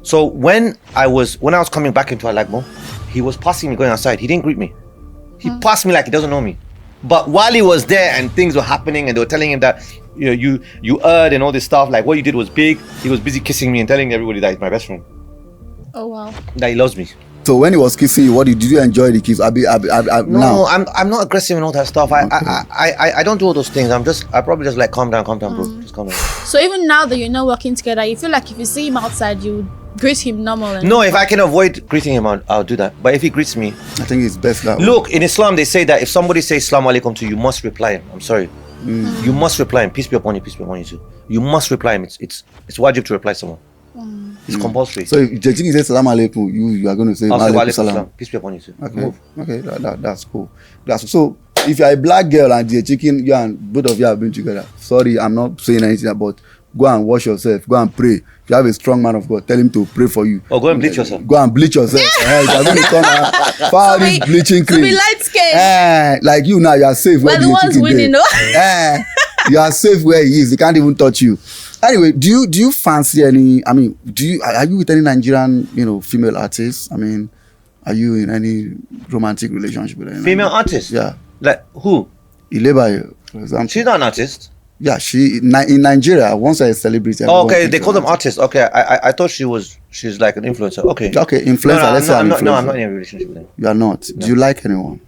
So when I was coming back into Alagmo, he was passing me going outside. He didn't greet me. He passed me like he doesn't know me. But while he was there and things were happening and they were telling him that, you know, you erred and all this stuff, like what you did was big, he was busy kissing me and telling everybody that he's my best friend. Oh wow. That he loves me. So when he was kissing you, did you enjoy the kiss? No, Now. I'm not aggressive and all that stuff. Okay. I don't do all those things. I probably just like calm down, bro. Just calm down. So even now that you're not working together, you feel like if you see him outside, you would greet him normal. And No, if I can avoid greeting him, I'll do that. But if he greets me, I think it's best that way. look, in Islam they say that if somebody says Assalamu alaikum to you, you must reply him. I'm sorry. You must reply him. Peace be upon you. Peace be upon you too. You must reply him. It's wajib to reply someone. It's compulsory. So if Jajini says salam alaikum, you are going to say I'll say, alaikum "Wa alaikum salam. salam. Peace be upon you too. Okay, Move. okay, that's cool. So if you're a black girl and the chicken, you and both of you have been together. Sorry, I'm not saying anything about. Go and wash yourself. Go and pray. If you have a strong man of God, tell him to pray for you. Or go and bleach yourself. Go and bleach yourself. You're going to come far this bleaching to cream. be light skinned. Like you now, you are safe where We're the ones winning, no? You are safe where he is. He can't even touch you. Anyway, do you fancy any? I mean, are you with any Nigerian, female artists? I mean, are you in any romantic relationship with any Female artist? Yeah. Like who? Ilebayo, for example. She's not an artist. Yeah, she in Nigeria. Once a celebrity. Oh, okay, they call them artists. Okay, I thought she's like an influencer. Okay. Okay, influencer. Let's say I'm influencer. not. No, I'm not in a relationship with them. You are not. No. Do you like anyone?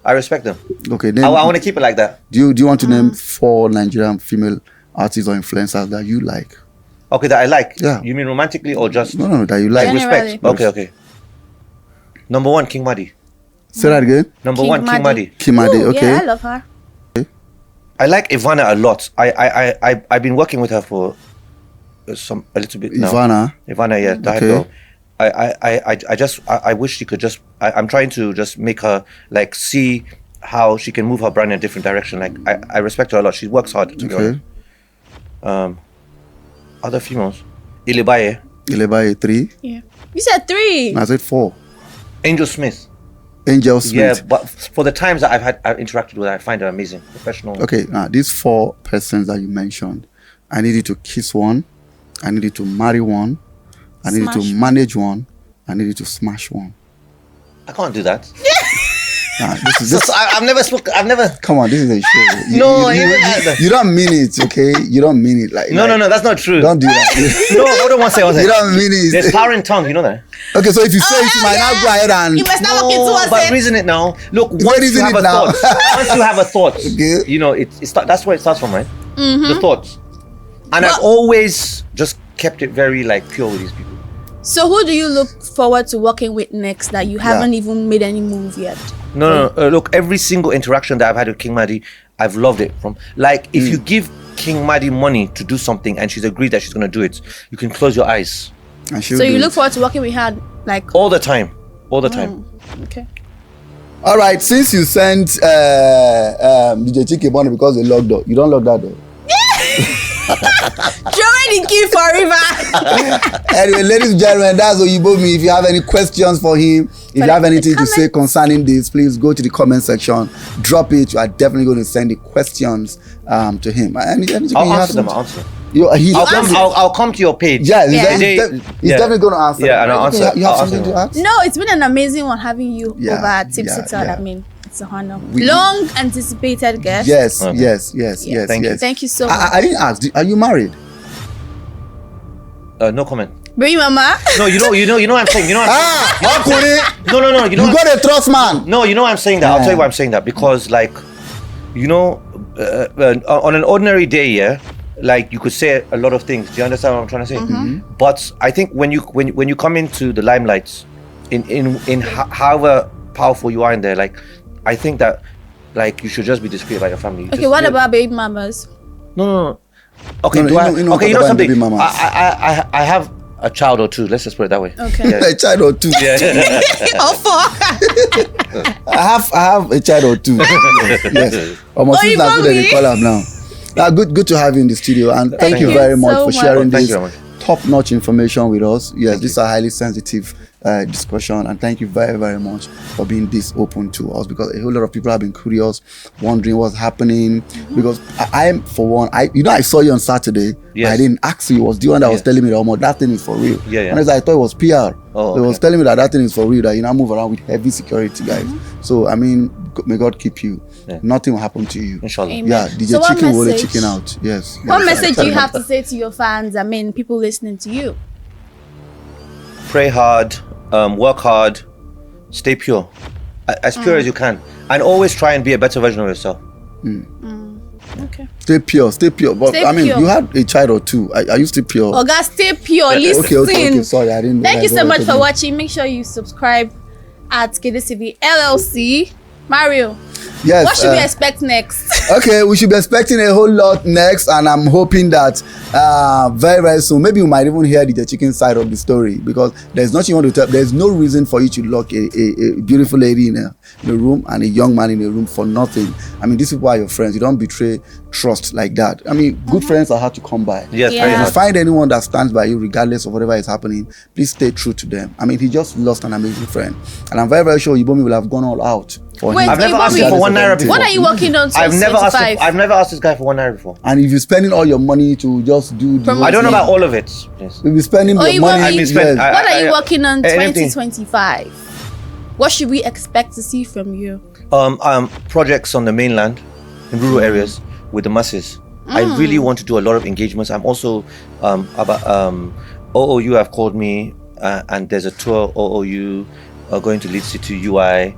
I respect them. Okay, then I want to keep it like that. Do you want to name 4 Nigerian female artists or influencers that you like? Okay, that I like. Yeah. You mean romantically or just No, that you like. like Generally. respect? Okay. Number 1, King Madi. Say that again. Number King 1, King Madi. Madi. Kimade, Ooh, okay. Yeah, I love her. I like Ivana a lot. I've been working with her for a little bit now. Ivana, yeah, that Okay. girl. I wish she could just. I'm trying to just make her like see how she can move her brand in a different direction. Like I respect her a lot. She works hard. To be Okay. honest. Other females, Ilibaye, Ilebaye 3. Yeah. You said 3. I said 4. Angel Smith. Angel Smith. Yeah, but for the times that I've interacted with her, I find her amazing, professional. Okay, now these 4 persons that you mentioned, I need you to kiss one, I need you to marry one, I need you Smash. to manage one, I need you to smash one. I can't do that. Nah, this I've never spoken. I've never. come on, this is a show. No, you don't mean it, okay? You don't mean it. No, that's not true. Don't do that. No, hold on one second. You don't mean it. There's power in tongue, you know that. Okay, so if you say it, you might not go ahead and. You must not look into us. But reason it now. Look, Say once reason you have it a now. thought, once you have a thought, Okay. you know that's where it starts from, right? The thoughts. And I've always just kept it very like pure with these people. So who do you look forward to working with next that you haven't even made any move yet? No. Look, every single interaction that I've had with King Madi, I've loved it. From like, if you give King Madi money to do something and she's agreed that she's gonna do it, you can close your eyes And she'll So you do look it. forward to working with her like all the time. okay. All right, since you sent DJ Chike money because they locked door, you don't lock that door. Throwing the key forever. Anyway, ladies and gentlemen, that's Oyinbo Mi. If you have any questions for him, if you have anything to say concerning this, please go to the comment section, drop it. You are definitely going to send the questions to him. Anything I'll you have answer them. to- I'll answer them. I'll I'll come to your page. Yeah, Yeah. he's definitely going to answer. Yeah, and I'll Okay, answer. You have I'll something answer to ask? No, it's been an amazing one having you Yeah, over at TIPSY yeah, Tot. yeah. I mean, it's a honor. We- Long anticipated guest. Yes, Okay. yes. Thank you. Thank you so much. I didn't ask. Are you married? No comment. Bring mama. No, you know what I'm saying. You know what I'm saying. No. You You know. got a trust man. No, you know why I'm saying that. I'll tell you why I'm saying that, because like, on an ordinary day, yeah, like you could say a lot of things. Do you understand what I'm trying to say? But I think when you come into the limelight, however powerful you are in there, like I think that like you should just be discreet about your family. Okay, what about baby mamas? No. Okay, No, you know talk about something? baby mamas. I have a child or two. Let's just put it that way. Okay. Yeah. A child or two. All 4. I have a child or two. Yes. Almost seems like Oyinbo good that Mi. they call him now. Good to have you in the studio, and thank you you very much so for much. sharing Thank this you very much. top-notch information with us. Yes, this is a highly sensitive discussion, and thank you very, very much for being this open to us, because a whole lot of people have been curious, wondering what's happening. Because I am, for one, I saw you on Saturday. Yes. I didn't ask you. It was the one that was telling me that that thing is for real. Yeah. Honestly, I thought it was PR. Oh, They was telling me that thing is for real, that you now move around with heavy security, guys. So, I mean, may God keep you. Yeah. Nothing will happen to you. Inshallah. Amen. Yeah, DJ So what Chicken will let message- chicken out. Yes. What Yes. message do you have to say to your fans? I mean, people listening to you. Pray hard, work hard, stay pure, as pure as you can, and always try and be a better version of yourself. Okay. Stay pure. But Stay I mean, pure. you had a child or two. Are you still pure? Oh, guys, stay pure. Listen. Okay. Sorry, I didn't know. Thank you so much for watching. watching. Make sure you subscribe at KeduTV LLC. Mario, Yes. what should we expect next? Okay, we should be expecting a whole lot next, and I'm hoping that very, very soon, maybe we might even hear the chicken side of the story, because there's nothing you want to tell. There's no reason for you to lock a beautiful lady in a room and a young man in a room for nothing. I mean, these people are your friends. You don't betray trust like that. I mean, good friends are hard to come by. Yes, Yeah. very If you hard. find anyone that stands by you regardless of whatever is happening, please stay true to them. I mean, he just lost an amazing friend, and I'm very, very sure Oyinbo Mi will have gone all out for Wait, him. I've never Oyinbo asked Mi- him for 1 naira before. What are you working on? I've never asked 25? I've never asked this guy for 1 naira before. And if you're spending all your money to just do the I don't know about all of it. Yes. You'll be spending your Oyinbo money. Mi- I've been spend- yes. What are you working on anything. 2025? What should we expect to see from you? Projects on the mainland, in rural areas, with the masses. I really want to do a lot of engagements. I'm also OOU have called me, and there's a tour OOU going to Leeds City UI,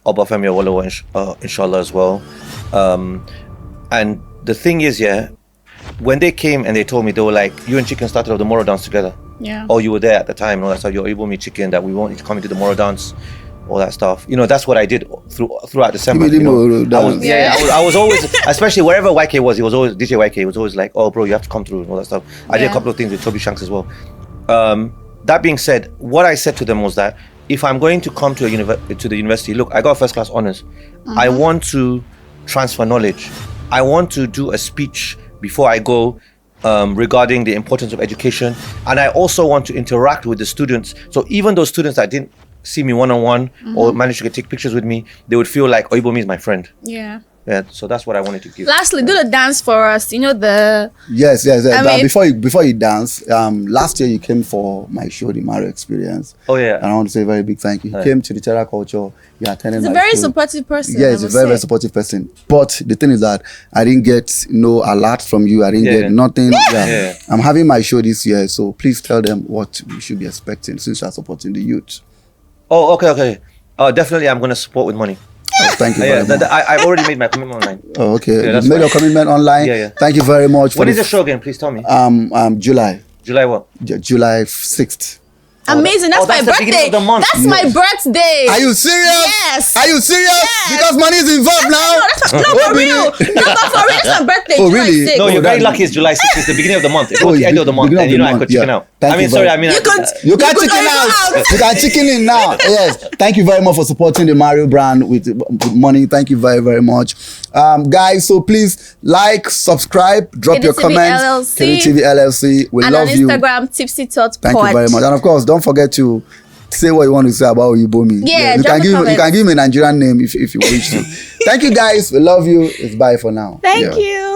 Obafemi Awolowo, inshallah as well. And the thing is, when they came and they told me, they were like, you and Chicken started off the Moro dance together. Yeah. Or you were there at the time, and all that stuff. You're Oyinbo Mi Chicken, that we want you to come into the Moro dance, all that stuff. That's what I did throughout December. You did Moro I was, dance. I was always, especially wherever YK was, he was always DJ YK. He was always like, "Oh, bro, you have to come through," and all that stuff. I did a Yeah. couple of things with Toby Shanks as well. That being said, what I said to them was that if I'm going to come to the university, look, I got first class honors. I want to transfer knowledge. I want to do a speech before I go regarding the importance of education, and I also want to interact with the students. So even those students that didn't see me one-on-one or manage to take pictures with me, they would feel like Oyinbo Mi is my friend. Yeah. Yeah, so that's what I wanted to give. Lastly, do the dance for us. The Yes. I But mean- before you dance, last year you came for my show, the Mario Experience. Oh, yeah. And I want to say a very big thank you. You came to the Terra Culture. You attended he's a my very show. supportive person. Yeah, I he's a would very, very say. supportive person. But the thing is that I didn't get no alert from you. I didn't Yeah. get nothing. Yeah. I'm having my show this year, so please tell them what we should be expecting since you are supporting the youth. Oh, okay. Definitely, I'm going to support with money. Oh, thank you Yeah, very much. I've already made my commitment online. Oh, okay. Yeah, You that's made fine. your commitment online. Yeah. Thank you very much. When is the show again? Please tell me. July. July what? July 6th. Amazing. That's my that's the beginning birthday. of the month. That's my birthday. Are you serious? Yes. Are you serious? Yes. Because money is involved now. No, for real. No, but for real. That's my birthday. Oh, July really? 6th. No, you're very that- lucky. It's July 6th. It's the beginning of the month. It's Oh, not the it's end of the month. beginning And of the I could month, chicken yeah. out. Thank I you mean, sorry. very I mean, You could. You can could chicken go out. You can chicken in now. Yes. Thank you very much for supporting the Mario brand with money. Thank you very, very much. Guys, so please like, subscribe, drop your KeduTV comments. LLC. KeduTV LLC. We And love on you. Instagram, TIPSY Tot Thank you very much. And of course, don't forget to say what you want to say about Oyinbo Mi. Yeah, you drop can a give comment. him a Nigerian name if you wish to. Thank you guys. We love you. It's bye for now. Thank Yeah. you.